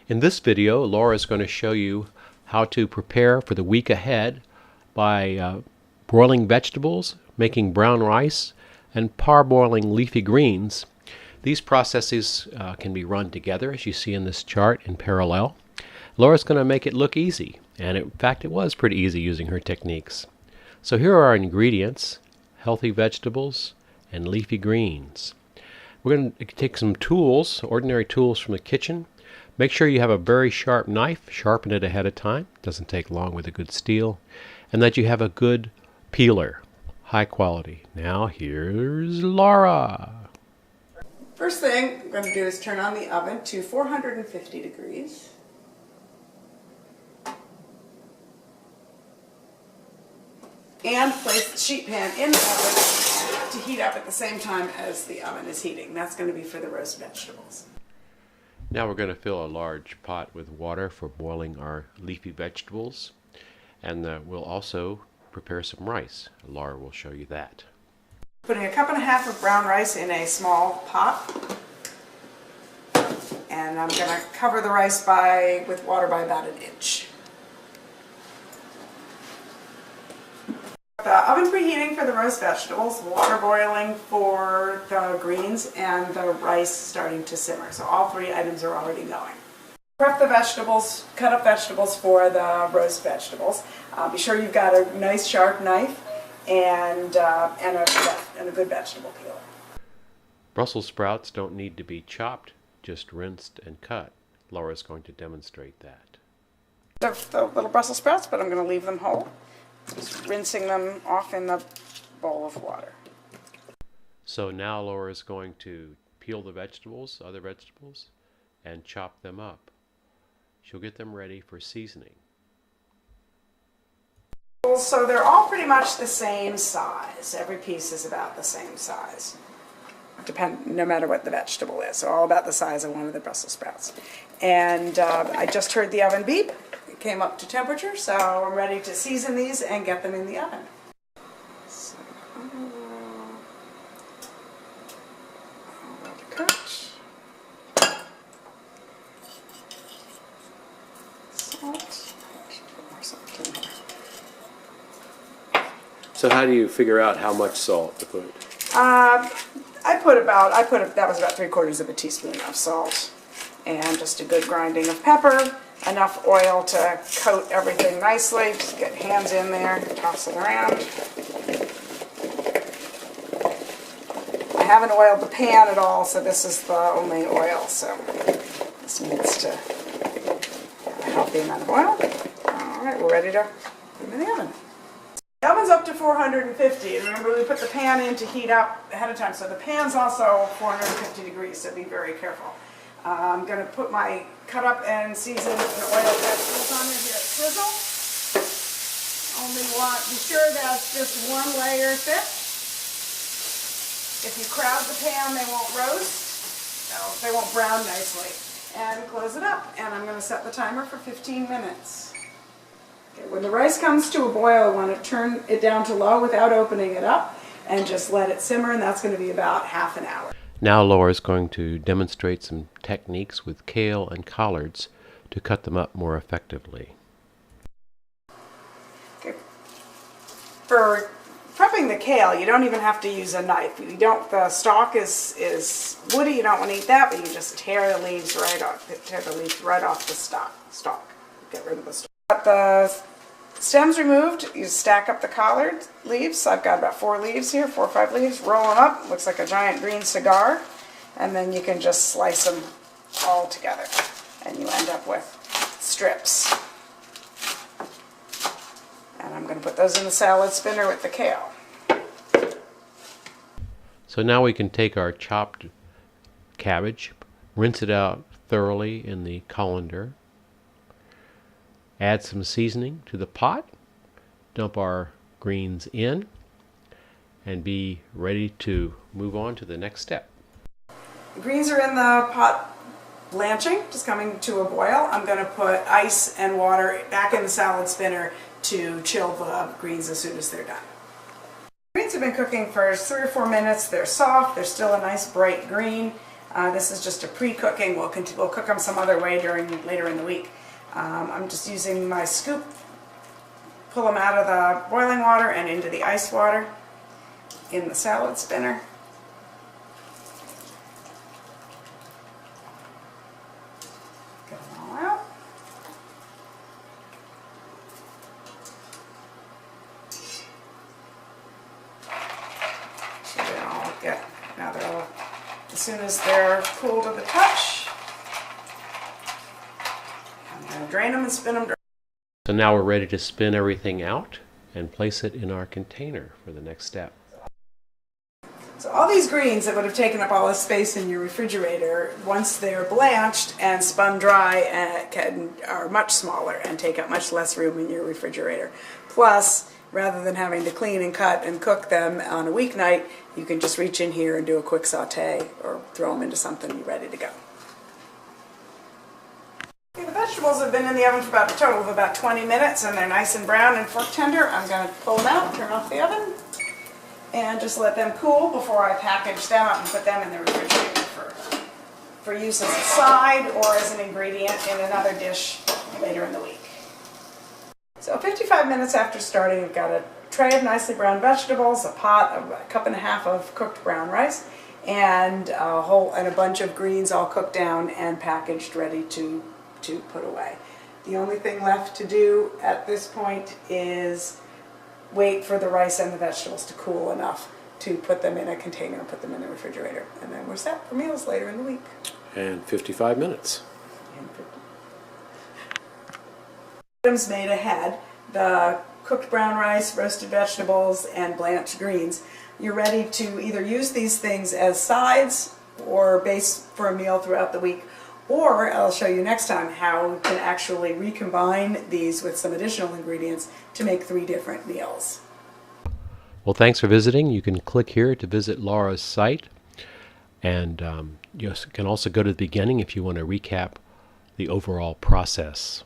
In this video, Laura is going to show you how to prepare for the week ahead by broiling vegetables, making brown rice, and parboiling leafy greens. These processes can be run together, as you see in this chart, in parallel. Laura's going to make it look easy, and in fact it was pretty easy using her techniques. So here are our ingredients: healthy vegetables and leafy greens. We're going to take some tools, ordinary tools from the kitchen. Make sure you have a very sharp knife. Sharpen it ahead of time. Doesn't take long with a good steel. And that you have a good peeler, high quality. Now here's Laura. First thing I'm going to do is turn on the oven to 450 degrees. And place the sheet pan in the oven to heat up at the same time as the oven is heating. That's going to be for the roast vegetables. Now we're going to fill a large pot with water for boiling our leafy vegetables. And we'll also prepare some rice. Laura will show you that. Putting a cup and a half of brown rice in a small pot. And I'm going to cover the rice with water by about an inch. The oven preheating for the roast vegetables, water boiling for the greens, and the rice starting to simmer. So all three items are already going. Prep the vegetables, cut up vegetables for the roast vegetables. Be sure you've got a nice sharp knife and a good vegetable peeler. Brussels sprouts don't need to be chopped, just rinsed and cut. Laura's going to demonstrate that. The little Brussels sprouts, but I'm going to leave them whole. Just rinsing them off in the bowl of water. So now Laura's going to peel the vegetables, other vegetables, and chop them up. She'll get them ready for seasoning. So they're all pretty much the same size. Every piece is about the same size. No matter what the vegetable is. So all about the size of one of the Brussels sprouts. And I just heard the oven beep. It came up to temperature, so I'm ready to season these and get them in the oven. So, salt. Put more salt in here. So how do you figure out how much salt to put? That was about 3/4 of a teaspoon of salt, and just a good grinding of pepper, enough oil to coat everything nicely. Just get hands in there, toss it around. I haven't oiled the pan at all, so this is the only oil, so this needs to have a healthy amount of oil. Alright, we're ready to put them in the oven. The oven's up to 450, and remember we put the pan in to heat up ahead of time, so the pan's also 450 degrees, so be very careful. I'm going to put my cut up and seasoned and oiled vegetables on there here at Sizzle. Be sure that's just one layer thick. If you crowd the pan, they won't roast. No, they won't brown nicely. And close it up, and I'm going to set the timer for 15 minutes. Okay, when the rice comes to a boil, I want to turn it down to low without opening it up and just let it simmer, and that's going to be about half an hour. Now Laura's going to demonstrate some techniques with kale and collards to cut them up more effectively. Okay. For prepping the kale, you don't even have to use a knife. The stalk is woody, you don't want to eat that, but you just tear the leaves right off. Tear the leaves right off the stalk. Get rid of the stalk. Got the stems removed, you stack up the collard leaves. I've got about 4 leaves here, 4 or 5 leaves. Roll them up, looks like a giant green cigar. And then you can just slice them all together. And you end up with strips. And I'm going to put those in the salad spinner with the kale. So now we can take our chopped cabbage, rinse it out thoroughly in the colander, add some seasoning to the pot, dump our greens in, and be ready to move on to the next step. The greens are in the pot blanching, just coming to a boil. I'm going to put ice and water back in the salad spinner to chill the greens as soon as they're done. Greens have been cooking for 3 or 4 minutes. They're soft. They're still a nice bright green. This is just a pre-cooking. We'll cook them some other way later in the week. I'm just using my scoop, pull them out of the boiling water and into the ice water in the salad spinner. Get them all out. So they all get, now they're all, as soon as they're cool to the touch, I'm going to drain them and spin them dry. So now we're ready to spin everything out and place it in our container for the next step. So all these greens that would have taken up all this space in your refrigerator, once they're blanched and spun dry, are much smaller and take up much less room in your refrigerator. Plus, rather than having to clean and cut and cook them on a weeknight, you can just reach in here and do a quick saute or throw them into something and you're ready to go. Okay, the vegetables have been in the oven for about a total of about 20 minutes and they're nice and brown and fork tender. I'm going to pull them out, turn off the oven, and just let them cool before I package them up and put them in the refrigerator for use as a side or as an ingredient in another dish later in the week. So 55 minutes after starting, we've got a tray of nicely browned vegetables, a pot, a cup and a half of cooked brown rice, and a bunch of greens all cooked down and packaged, ready to put away. The only thing left to do at this point is wait for the rice and the vegetables to cool enough to put them in a container and put them in the refrigerator. And then we're set for meals later in the week. And 55 minutes. Items made ahead, the cooked brown rice, roasted vegetables, and blanched greens. You're ready to either use these things as sides or base for a meal throughout the week, or I'll show you next time how you can actually recombine these with some additional ingredients to make 3 different meals. Well, thanks for visiting. You can click here to visit Laura's site, and you can also go to the beginning if you want to recap the overall process.